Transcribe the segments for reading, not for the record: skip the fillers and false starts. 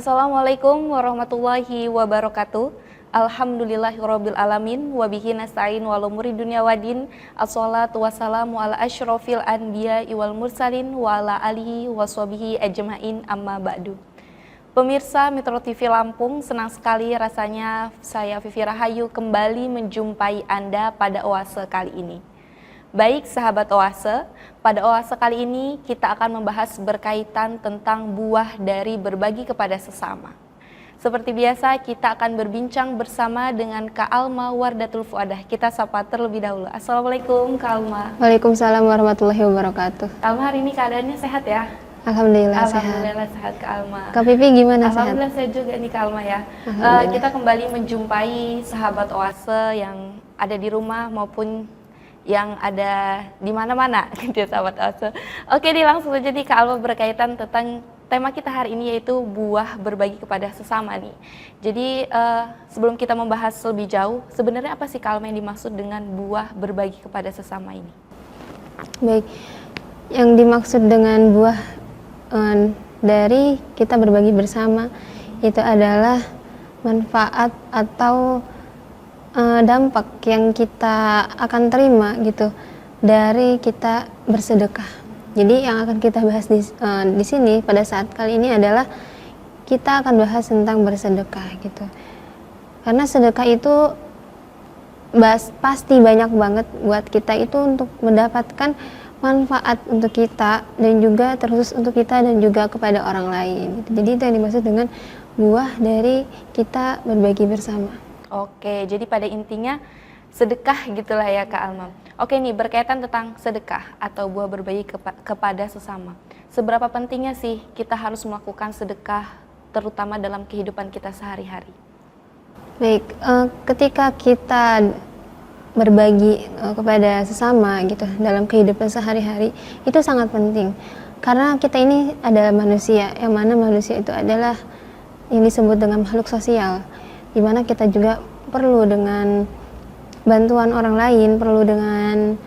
Assalamualaikum warahmatullahi wabarakatuh. Alhamdulillahirabbil alamin wa bihi nasta'in wa lumuri dunya waddin. Assalatu wassalamu ala asyrofil anbiya'i wal mursalin wa ala alihi washabihi ajmain amma ba'du. Pemirsa Metro TV Lampung, senang sekali rasanya saya Vivi Rahayu kembali menjumpai Anda pada Oase kali ini. Baik sahabat Oase, pada Oase kali ini kita akan membahas berkaitan tentang buah dari berbagi kepada sesama. Seperti biasa kita akan berbincang bersama dengan Kak Alma Wardatul Fuadah. Kita sapa terlebih dahulu. Assalamualaikum Kak Alma. Waalaikumsalam warahmatullahi wabarakatuh. Kak Alma hari ini keadaannya sehat ya? Alhamdulillah sehat. Alhamdulillah sehat Kak Alma. Kak Pipi gimana sehat? Alhamdulillah sehat juga nih Kak Alma ya. Kita kembali menjumpai sahabat Oase yang ada di rumah maupun yang ada di mana-mana gitu ya sahabat Oase. Oke, langsung saja nih Kak Alma berkaitan tentang tema kita hari ini yaitu buah berbagi kepada sesama nih. Jadi sebelum kita membahas lebih jauh, sebenarnya apa sih Kak Alma yang dimaksud dengan buah berbagi kepada sesama ini? Baik, yang dimaksud dengan buah dari kita berbagi bersama itu adalah manfaat atau dampak yang kita akan terima gitu dari kita bersedekah. Jadi yang akan kita bahas di sini pada saat kali ini adalah kita akan bahas tentang bersedekah gitu. Karena sedekah itu pasti banyak banget buat kita itu untuk mendapatkan manfaat untuk kita dan juga terus untuk kita dan juga kepada orang lain gitu. Jadi itu yang dimaksud dengan buah dari kita berbagi bersama. Oke, jadi pada intinya sedekah gitulah ya Kak Alma. Oke nih, berkaitan tentang sedekah atau buah berbagi kepada sesama. Seberapa pentingnya sih kita harus melakukan sedekah terutama dalam kehidupan kita sehari-hari? Baik, ketika kita berbagi kepada sesama gitu dalam kehidupan sehari-hari itu sangat penting. Karena kita ini adalah manusia, yang mana manusia itu adalah yang disebut dengan makhluk sosial. Di mana kita juga perlu dengan bantuan orang lain, perlu dengan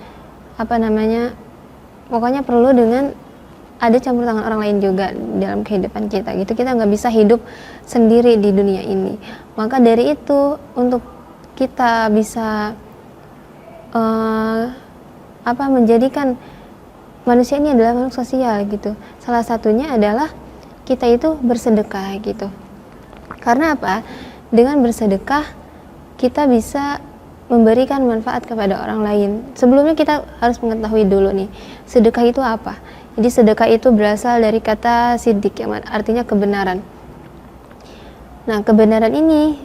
pokoknya perlu dengan ada campur tangan orang lain juga dalam kehidupan kita gitu. Kita nggak bisa hidup sendiri di dunia ini. Maka dari itu untuk kita bisa menjadikan manusia ini adalah makhluk sosial gitu. Salah satunya adalah kita itu bersedekah gitu. Karena apa? Dengan bersedekah kita bisa memberikan manfaat kepada orang lain. Sebelumnya kita harus mengetahui dulu nih, sedekah itu apa? Jadi sedekah itu berasal dari kata siddiq yang artinya kebenaran. Nah, kebenaran ini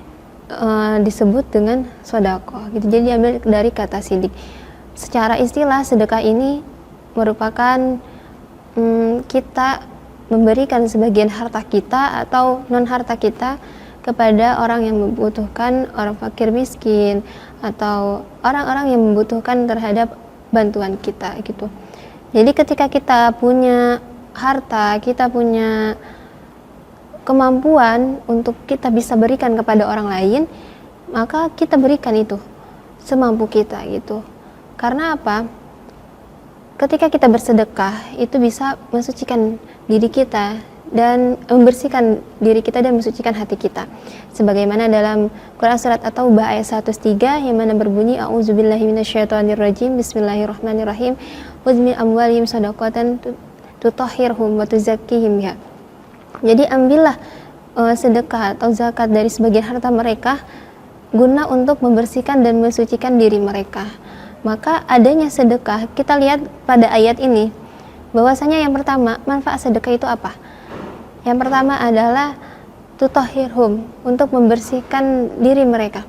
disebut dengan sodaqah gitu. Jadi diambil dari kata siddiq. Secara istilah sedekah ini merupakan kita memberikan sebagian harta kita atau non harta kita kepada orang yang membutuhkan, orang fakir miskin atau orang-orang yang membutuhkan terhadap bantuan kita gitu. Jadi ketika kita punya harta, kita punya kemampuan untuk kita bisa berikan kepada orang lain, maka kita berikan itu semampu kita gitu. Karena apa? Ketika kita bersedekah itu bisa mensucikan diri kita dan membersihkan diri kita dan mensucikan hati kita. Sebagaimana dalam Quran surat At-Taubah ayat 103 yang mana berbunyi a'udzubillahi minasyaitonirrajim bismillahirrahmanirrahim wazmi amwalihim shadaqatan tutahhirhum wa tuzakkihim biha. Jadi ambillah sedekah atau zakat dari sebagian harta mereka guna untuk membersihkan dan mensucikan diri mereka. Maka adanya sedekah, kita lihat pada ayat ini bahwasanya yang pertama, manfaat sedekah itu apa? Yang pertama adalah tutahhirhum, untuk membersihkan diri mereka.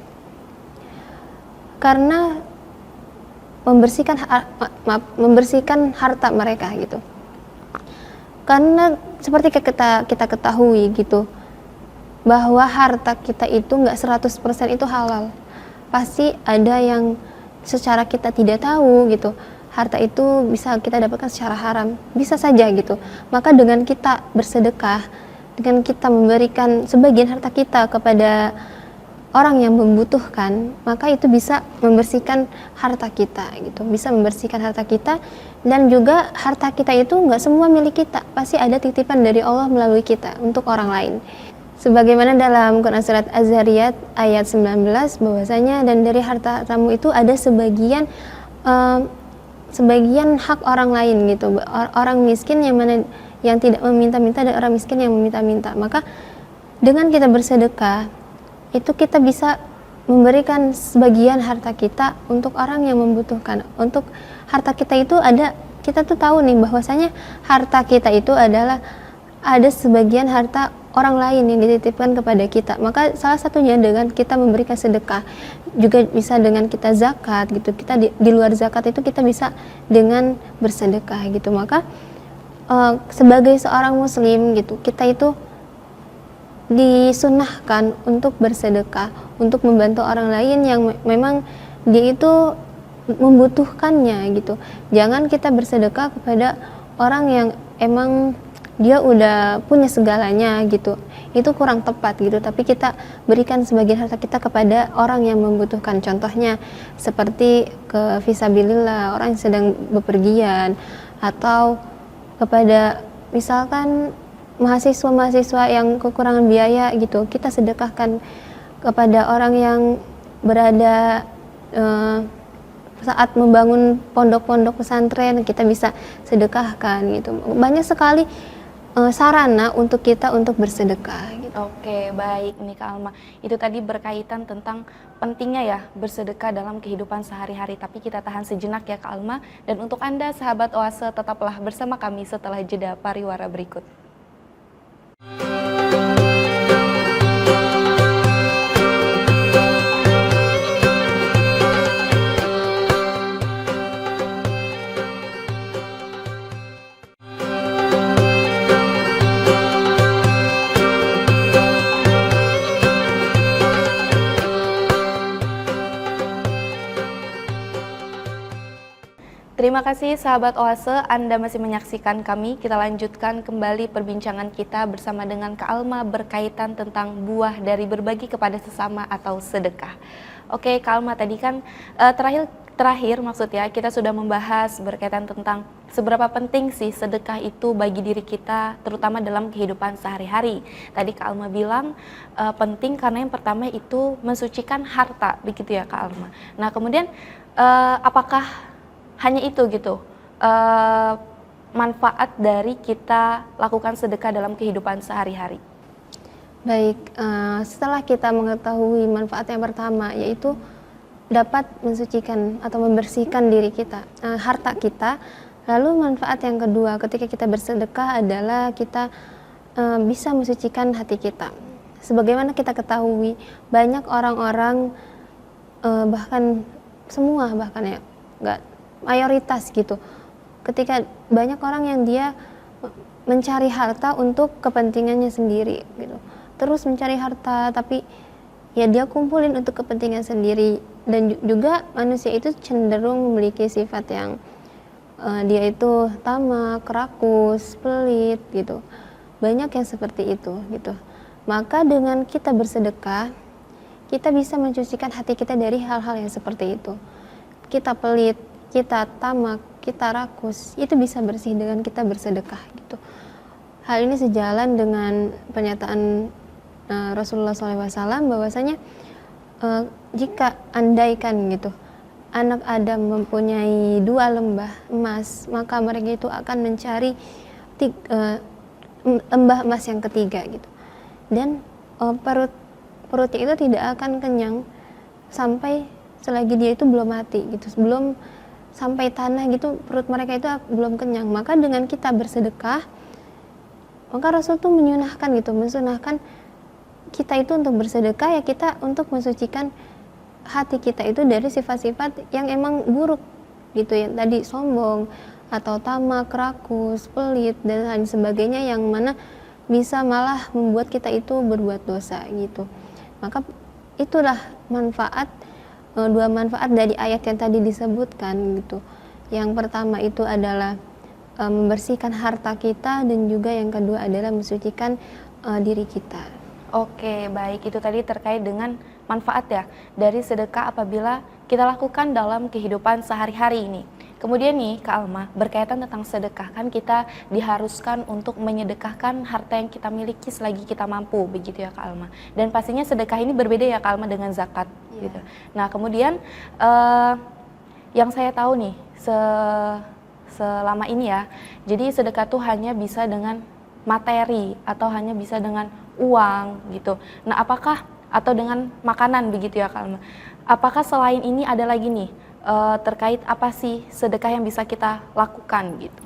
Karena membersihkan harta mereka gitu. Karena seperti kita ketahui gitu, bahwa harta kita itu nggak 100% itu halal. Pasti ada yang secara kita tidak tahu gitu. Harta itu bisa kita dapatkan secara haram, bisa saja gitu. Maka dengan kita bersedekah, dengan kita memberikan sebagian harta kita kepada orang yang membutuhkan, maka itu bisa membersihkan harta kita gitu, bisa membersihkan harta kita. Dan juga harta kita itu nggak semua milik kita, pasti ada titipan dari Allah melalui kita untuk orang lain. Sebagaimana dalam Quran surat Az-Zariyat ayat 19 bahwasanya dan dari hartamu itu ada sebagian hak orang lain gitu. Orang miskin yang mana yang tidak meminta-minta dan orang miskin yang meminta-minta. Maka dengan kita bersedekah itu kita bisa memberikan sebagian harta kita untuk orang yang membutuhkan. Untuk harta kita itu kita tuh tahu nih bahwasanya harta kita itu adalah ada sebagian harta orang lain yang dititipkan kepada kita. Maka salah satunya dengan kita memberikan sedekah, juga bisa dengan kita zakat gitu. Kita di luar zakat itu kita bisa dengan bersedekah gitu. Maka sebagai seorang muslim gitu, kita itu disunahkan untuk bersedekah, untuk membantu orang lain yang memang dia itu membutuhkannya gitu. Jangan kita bersedekah kepada orang yang emang dia udah punya segalanya gitu, itu kurang tepat gitu. Tapi kita berikan sebagian harta kita kepada orang yang membutuhkan. Contohnya seperti ke fisabilillah, orang yang sedang bepergian, atau kepada misalkan mahasiswa yang kekurangan biaya gitu, kita sedekahkan kepada orang yang berada saat membangun pondok-pondok pesantren, kita bisa sedekahkan gitu. Banyak sekali sarana untuk kita untuk bersedekah gitu. Oke, baik nih Kak Alma. Itu tadi berkaitan tentang pentingnya ya bersedekah dalam kehidupan sehari-hari. Tapi kita tahan sejenak ya Kak Alma. Dan untuk Anda sahabat Oase, tetaplah bersama kami setelah jeda pariwara berikut. Terima kasih sahabat Oase, Anda masih menyaksikan kami. Kita lanjutkan kembali perbincangan kita bersama dengan Kak Alma berkaitan tentang buah dari berbagi kepada sesama atau sedekah. Oke Kak Alma, tadi kan terakhir maksudnya kita sudah membahas berkaitan tentang seberapa penting sih sedekah itu bagi diri kita, terutama dalam kehidupan sehari-hari. Tadi Kak Alma bilang penting karena yang pertama itu mensucikan harta, begitu ya Kak Alma. Nah kemudian apakah hanya itu gitu manfaat dari kita lakukan sedekah dalam kehidupan sehari-hari? Baik, setelah kita mengetahui manfaat yang pertama, yaitu dapat mensucikan atau membersihkan diri kita, harta kita. Lalu manfaat yang kedua ketika kita bersedekah adalah kita bisa mensucikan hati kita. Sebagaimana kita ketahui, banyak orang-orang bahkan ya, nggak mayoritas gitu, ketika banyak orang yang dia mencari harta untuk kepentingannya sendiri gitu, terus mencari harta tapi ya dia kumpulin untuk kepentingan sendiri. Dan juga manusia itu cenderung memiliki sifat yang dia itu tamak, rakus, pelit gitu, banyak yang seperti itu gitu. Maka dengan kita bersedekah, kita bisa mencucikan hati kita dari hal-hal yang seperti itu. Kita pelit, kita tamak, kita rakus, itu bisa bersih dengan kita bersedekah gitu. Hal ini sejalan dengan pernyataan Rasulullah SAW bahwasanya jika andaikan gitu anak Adam mempunyai 2 lembah emas, maka mereka itu akan mencari lembah emas yang ketiga gitu. Dan perutnya itu tidak akan kenyang sampai selagi dia itu belum mati gitu, sebelum sampai tanah gitu, perut mereka itu belum kenyang. Maka dengan kita bersedekah, maka Rasul tuh mensunahkan kita itu untuk bersedekah, ya kita untuk mensucikan hati kita itu dari sifat-sifat yang emang buruk gitu, yang tadi sombong atau tamak, rakus, pelit dan lain sebagainya, yang mana bisa malah membuat kita itu berbuat dosa gitu. Maka itulah dua manfaat dari ayat yang tadi disebutkan gitu. Yang pertama itu adalah membersihkan harta kita, dan juga yang kedua adalah mensucikan diri kita. Oke, baik, itu tadi terkait dengan manfaat ya dari sedekah apabila kita lakukan dalam kehidupan sehari-hari ini. Kemudian nih Kak Alma, berkaitan tentang sedekah, kan kita diharuskan untuk menyedekahkan harta yang kita miliki selagi kita mampu, begitu ya Kak Alma. Dan pastinya sedekah ini berbeda ya Kak Alma dengan zakat gitu. Nah kemudian yang saya tahu nih selama ini ya, jadi sedekah tuh hanya bisa dengan materi atau hanya bisa dengan uang gitu. Nah apakah atau dengan makanan begitu ya Kak Alma. Apakah selain ini ada lagi nih terkait apa sih sedekah yang bisa kita lakukan gitu?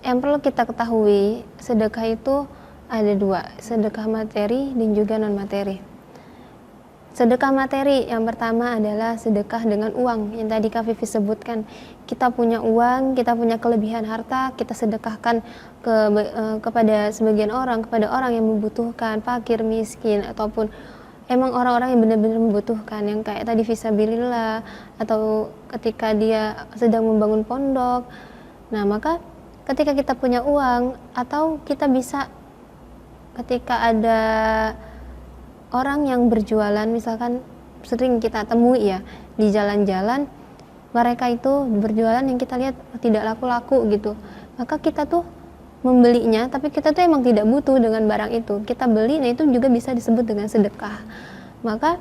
Yang perlu kita ketahui, sedekah itu ada dua, sedekah materi dan juga non materi. Sedekah materi yang pertama adalah sedekah dengan uang yang tadi Kak Vivi sebutkan. Kita punya uang, kita punya kelebihan harta, kita sedekahkan kepada sebagian orang, kepada orang yang membutuhkan, fakir, miskin, ataupun emang orang-orang yang benar-benar membutuhkan, yang kayak tadi fisabilillah, atau ketika dia sedang membangun pondok. Nah maka ketika kita punya uang, atau kita bisa ketika ada orang yang berjualan, misalkan sering kita temui ya di jalan-jalan, mereka itu berjualan yang kita lihat tidak laku-laku gitu, maka kita tuh membelinya, tapi kita tuh emang tidak butuh dengan barang itu, kita beli, nah itu juga bisa disebut dengan sedekah. Maka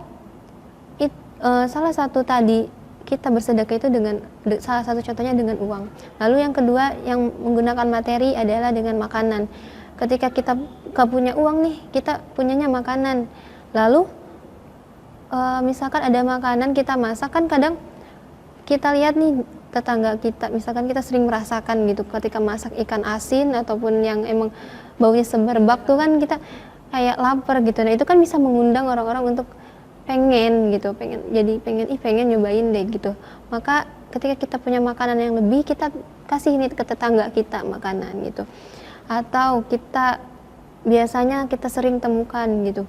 salah satu tadi kita bersedekah itu dengan salah satu contohnya dengan uang. Lalu yang kedua yang menggunakan materi adalah dengan makanan. Ketika kita gak punya uang nih, kita punyanya makanan. Lalu misalkan ada makanan kita masak, kan kadang kita lihat nih tetangga kita, misalkan kita sering merasakan gitu ketika masak ikan asin ataupun yang emang baunya semerbak tuh kan kita kayak lapar gitu. Nah itu kan bisa mengundang orang-orang untuk pengen nyobain deh gitu. Maka ketika kita punya makanan yang lebih, kita kasih ini ke tetangga kita makanan gitu. Atau kita biasanya kita sering temukan gitu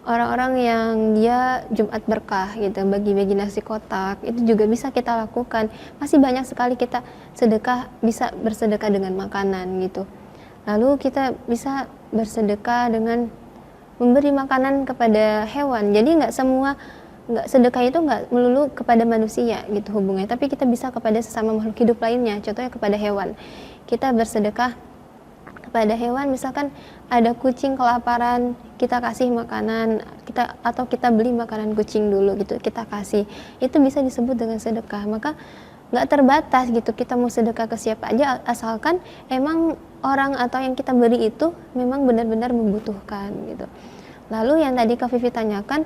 orang-orang yang dia Jumat berkah gitu, bagi-bagi nasi kotak, itu juga bisa kita lakukan. Masih banyak sekali kita bisa bersedekah dengan makanan gitu. Lalu kita bisa bersedekah dengan memberi makanan kepada hewan. Jadi nggak sedekah itu nggak melulu kepada manusia gitu hubungannya, tapi kita bisa kepada sesama makhluk hidup lainnya. Contohnya kepada hewan, kita bersedekah kepada hewan, misalkan ada kucing kelaparan, kita kasih makanan, atau kita beli makanan kucing dulu gitu, kita kasih, itu bisa disebut dengan sedekah. Maka nggak terbatas gitu, kita mau sedekah ke siapa aja, asalkan emang orang atau yang kita beri itu memang benar-benar membutuhkan gitu. Lalu yang tadi Kak Vivi tanyakan,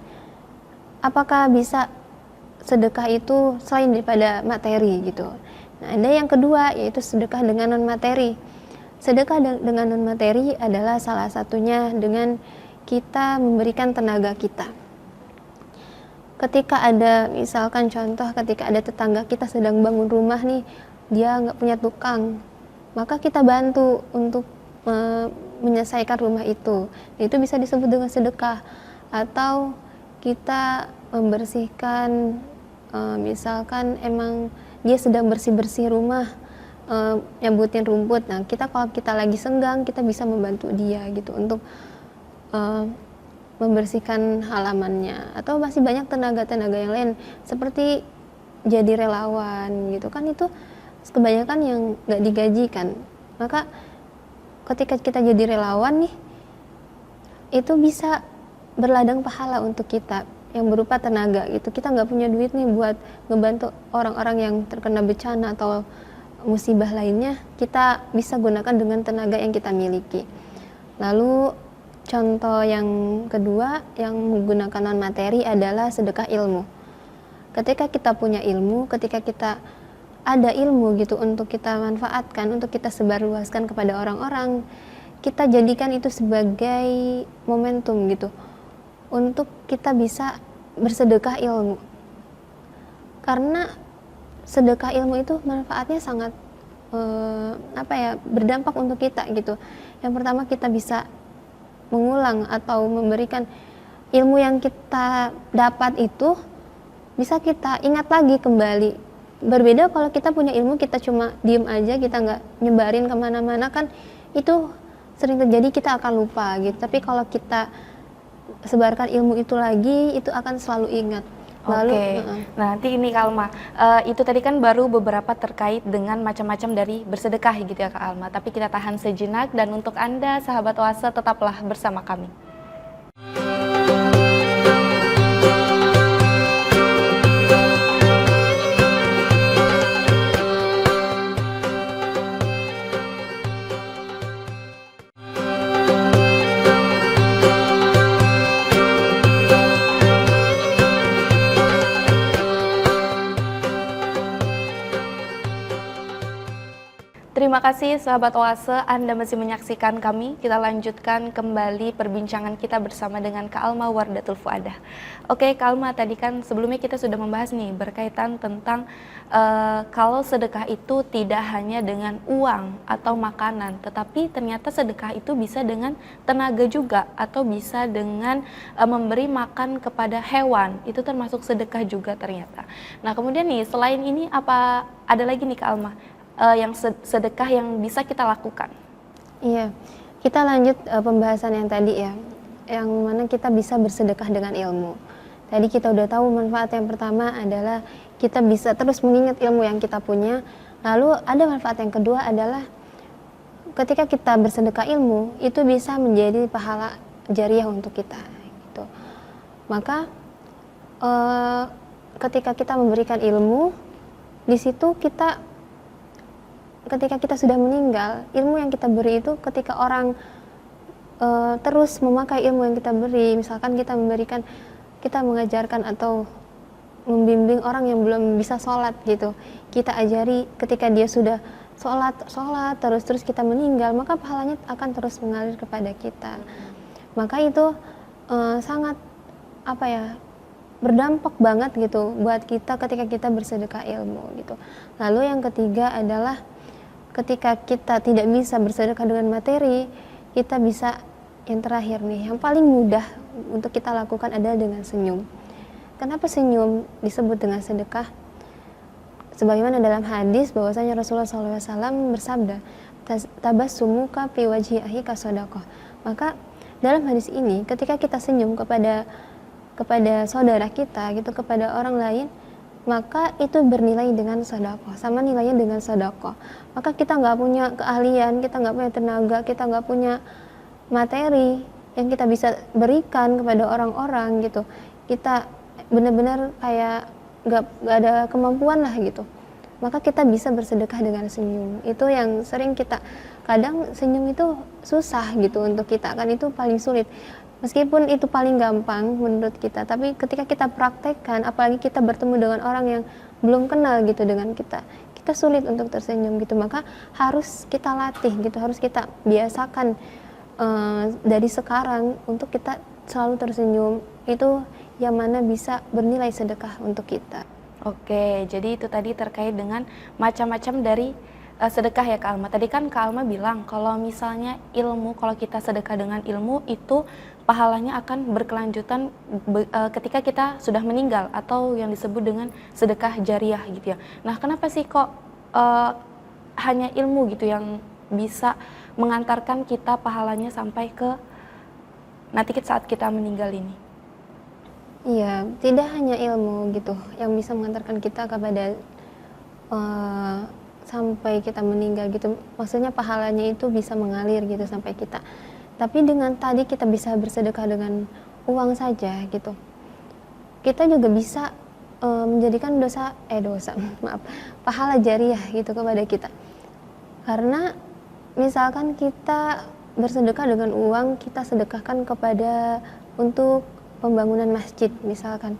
apakah bisa sedekah itu selain daripada materi gitu. Nah ada yang kedua, yaitu sedekah dengan non materi. Sedekah dengan non materi adalah salah satunya dengan kita memberikan tenaga kita. Ketika ada, misalkan contoh, ketika ada tetangga kita sedang bangun rumah nih, dia nggak punya tukang, maka kita bantu untuk menyelesaikan rumah itu. Itu bisa disebut dengan sedekah. Atau kita membersihkan, misalkan emang dia sedang bersih-bersih rumah, nyambutin rumput. Nah kalau kita lagi senggang, kita bisa membantu dia gitu untuk membersihkan halamannya. Atau masih banyak tenaga-tenaga yang lain seperti jadi relawan gitu kan, itu kebanyakan yang nggak digajikan. Maka ketika kita jadi relawan nih, itu bisa berladang pahala untuk kita yang berupa tenaga gitu. Kita nggak punya duit nih buat ngebantu orang-orang yang terkena bencana atau musibah lainnya, kita bisa gunakan dengan tenaga yang kita miliki. Lalu contoh yang kedua yang menggunakan non materi adalah sedekah ilmu. Ketika kita punya ilmu, ketika kita ada ilmu gitu untuk kita manfaatkan, untuk kita sebarluaskan kepada orang-orang, kita jadikan itu sebagai momentum gitu untuk kita bisa bersedekah ilmu. Karena sedekah ilmu itu manfaatnya sangat berdampak untuk kita gitu. Yang pertama, kita bisa mengulang atau memberikan ilmu yang kita dapat itu bisa kita ingat lagi kembali. Berbeda kalau kita punya ilmu, kita cuma diem aja, kita nggak nyebarin kemana-mana, kan itu sering terjadi, kita akan lupa gitu. Tapi kalau kita sebarkan ilmu itu lagi, itu akan selalu ingat. Lalu, Oke, nah nanti ini Kak Alma, itu tadi kan baru beberapa terkait dengan macam-macam dari bersedekah gitu ya Kak Alma. Tapi kita tahan sejenak dan untuk Anda sahabat Oase tetaplah bersama kami. Terima kasih sahabat Oase, Anda masih menyaksikan kami. Kita lanjutkan kembali perbincangan kita bersama dengan Kak Alma Wardatul Fuadah. Oke Kak Alma, tadi kan sebelumnya kita sudah membahas nih berkaitan tentang kalau sedekah itu tidak hanya dengan uang atau makanan, tetapi ternyata sedekah itu bisa dengan tenaga juga, atau bisa dengan memberi makan kepada hewan, itu termasuk sedekah juga ternyata. Nah kemudian nih, selain ini apa ada lagi nih Kak Alma? Yang sedekah yang bisa kita lakukan. Iya, kita lanjut pembahasan yang tadi ya, yang mana kita bisa bersedekah dengan ilmu. Tadi kita udah tahu manfaat yang pertama adalah kita bisa terus mengingat ilmu yang kita punya. Lalu ada manfaat yang kedua adalah ketika kita bersedekah ilmu, itu bisa menjadi pahala jariah untuk kita. Gitu. Maka ketika kita memberikan ilmu, di situ ketika kita sudah meninggal, ilmu yang kita beri itu ketika orang terus memakai ilmu yang kita beri, misalkan kita mengajarkan atau membimbing orang yang belum bisa sholat gitu, kita ajari ketika dia sudah sholat terus kita meninggal, maka pahalanya akan terus mengalir kepada kita. Maka itu sangat berdampak banget gitu buat kita ketika kita bersedekah ilmu gitu. Lalu yang ketiga adalah ketika kita tidak bisa bersedekah dengan materi, kita bisa yang terakhir nih, yang paling mudah untuk kita lakukan adalah dengan senyum. Kenapa senyum disebut dengan sedekah? Sebagaimana dalam hadis bahwasanya Rasulullah SAW bersabda, tabassumuka fi wajhi akhika shadaqah. Maka dalam hadis ini, ketika kita senyum kepada saudara kita gitu, kepada orang lain, maka itu bernilai dengan sedekah, sama nilainya dengan sedekah. Maka kita nggak punya keahlian, kita nggak punya tenaga, kita nggak punya materi yang kita bisa berikan kepada orang-orang gitu. Kita benar-benar kayak nggak ada kemampuan lah gitu. Maka kita bisa bersedekah dengan senyum. Itu yang sering kadang senyum itu susah gitu untuk kita, kan itu paling sulit. Meskipun itu paling gampang menurut kita, tapi ketika kita praktekkan, apalagi kita bertemu dengan orang yang belum kenal gitu dengan kita sulit untuk tersenyum gitu. Maka harus kita latih gitu, harus kita biasakan dari sekarang untuk kita selalu tersenyum. Itu yang mana bisa bernilai sedekah untuk kita. Oke, jadi itu tadi terkait dengan macam-macam dari sedekah ya Kak Alma. Tadi kan Kak Alma bilang kalau misalnya ilmu, kalau kita sedekah dengan ilmu itu pahalanya akan berkelanjutan ketika kita sudah meninggal, atau yang disebut dengan sedekah jariah gitu ya. Nah kenapa sih kok hanya ilmu gitu yang bisa mengantarkan kita pahalanya sampai ke nanti saat kita meninggal ini? Iya, tidak hanya ilmu gitu yang bisa mengantarkan kita kepada sampai kita meninggal gitu, maksudnya pahalanya itu bisa mengalir gitu sampai kita. Tapi dengan tadi kita bisa bersedekah dengan uang saja gitu, kita juga bisa menjadikan pahala jariah gitu kepada kita. Karena misalkan kita bersedekah dengan uang, kita sedekahkan untuk pembangunan masjid misalkan.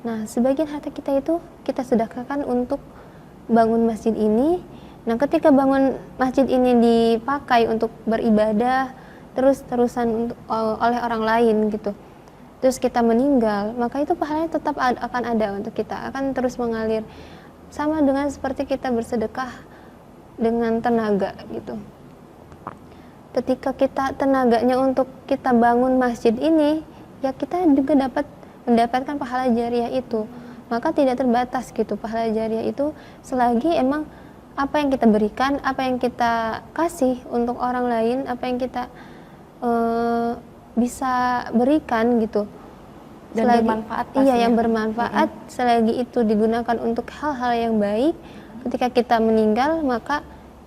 Nah, sebagian harta kita itu kita sedekahkan untuk bangun masjid ini. Nah, ketika bangun masjid ini dipakai untuk beribadah terus-terusan oleh orang lain gitu, terus kita meninggal, maka itu pahalanya tetap akan ada untuk kita, akan terus mengalir. Sama dengan seperti kita bersedekah dengan tenaga gitu. Ketika kita tenaganya untuk kita bangun masjid ini, ya kita juga dapat mendapatkan pahala jariah itu. Maka tidak terbatas gitu pahala jariah itu, selagi emang apa yang kita berikan, apa yang kita kasih untuk orang lain, apa yang kita bisa berikan gitu, Dan bermanfaat iya, pastinya. yang bermanfaat, selagi itu digunakan untuk hal-hal yang baik, ketika kita meninggal maka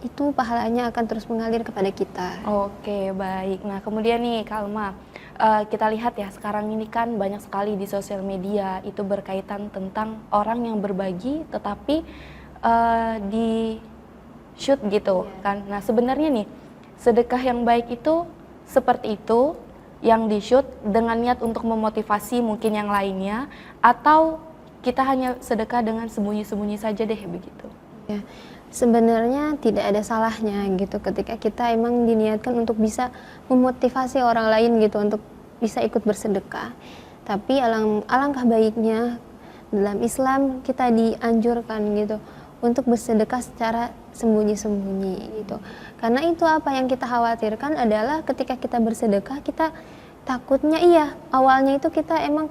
itu pahalanya akan terus mengalir kepada kita. Oke, baik. Nah, kemudian nih Kak Alma, kita lihat ya sekarang ini kan banyak sekali di sosial media itu berkaitan tentang orang yang berbagi tetapi di shoot gitu kan. Nah, sebenarnya nih sedekah yang baik itu seperti itu yang di shoot dengan niat untuk memotivasi mungkin yang lainnya, atau kita hanya sedekah dengan sembunyi-sembunyi saja deh begitu. Ya, sebenarnya tidak ada salahnya gitu ketika kita emang diniatkan untuk bisa memotivasi orang lain gitu untuk bisa ikut bersedekah. Tapi alangkah baiknya dalam Islam kita dianjurkan gitu untuk bersedekah secara sembunyi-sembunyi gitu. Karena itu apa yang kita khawatirkan adalah ketika kita bersedekah kita takutnya awalnya itu kita emang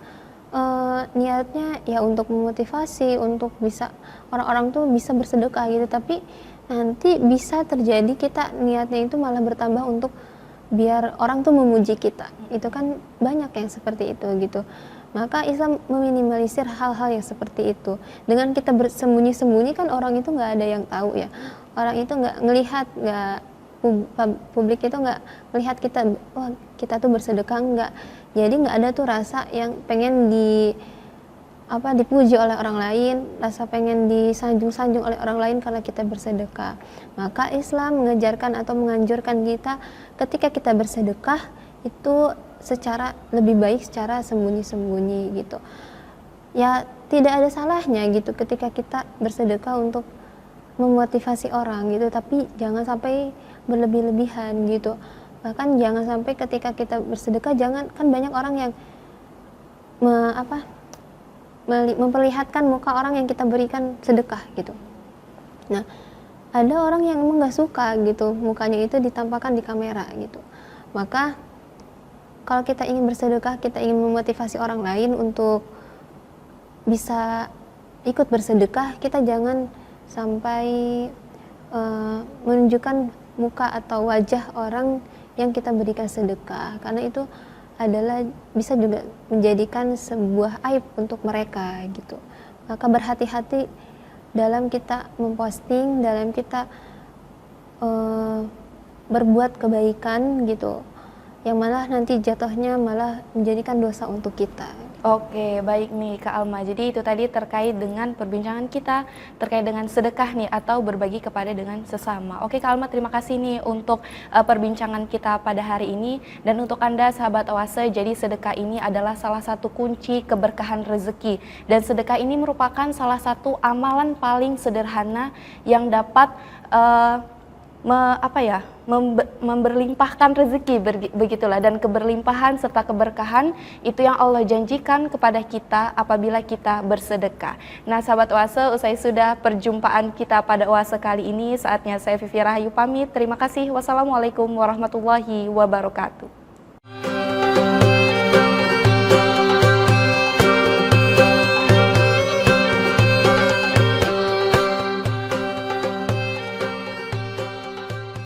niatnya ya untuk memotivasi, untuk bisa orang-orang tuh bisa bersedekah gitu, tapi nanti bisa terjadi kita niatnya itu malah bertambah untuk biar orang tuh memuji kita. Itu kan banyak yang seperti itu gitu. Maka Islam meminimalisir hal-hal yang seperti itu. Dengan kita bersembunyi-sembunyi kan orang itu nggak ada yang tahu ya. Orang itu nggak ngelihat, publik itu nggak melihat kita, wah kita tuh bersedekah, nggak. Jadi nggak ada tuh rasa yang pengen dipuji oleh orang lain, rasa pengen disanjung-sanjung oleh orang lain karena kita bersedekah. Maka Islam mengajarkan atau menganjurkan kita ketika kita bersedekah itu secara lebih baik secara sembunyi-sembunyi gitu. Ya tidak ada salahnya gitu ketika kita bersedekah untuk memotivasi orang gitu, tapi jangan sampai berlebih-lebihan gitu. Bahkan jangan sampai ketika kita bersedekah, kan banyak orang yang memperlihatkan muka orang yang kita berikan sedekah gitu. Nah, ada orang yang emang nggak suka gitu mukanya itu ditampakkan di kamera gitu. Maka kalau kita ingin bersedekah, kita ingin memotivasi orang lain untuk bisa ikut bersedekah, kita jangan sampai menunjukkan muka atau wajah orang yang kita berikan sedekah, karena itu adalah bisa juga menjadikan sebuah aib untuk mereka gitu. Maka berhati-hati dalam kita memposting, dalam kita berbuat kebaikan gitu, yang malah nanti jatuhnya malah menjadikan dosa untuk kita. Oke, baik nih Kak Alma. Jadi itu tadi terkait dengan perbincangan kita terkait dengan sedekah nih atau berbagi kepada dengan sesama. Oke Kak Alma, terima kasih nih untuk perbincangan kita pada hari ini. Dan untuk Anda sahabat Oase, jadi sedekah ini adalah salah satu kunci keberkahan rezeki. Dan sedekah ini merupakan salah satu amalan paling sederhana yang dapat memberlimpahkan rezeki begitulah, dan keberlimpahan serta keberkahan itu yang Allah janjikan kepada kita apabila kita bersedekah. Nah sahabat Oase, usai sudah perjumpaan kita pada Oase kali ini, saatnya saya Vivi Rahayu pamit. Terima kasih. Wassalamualaikum warahmatullahi wabarakatuh.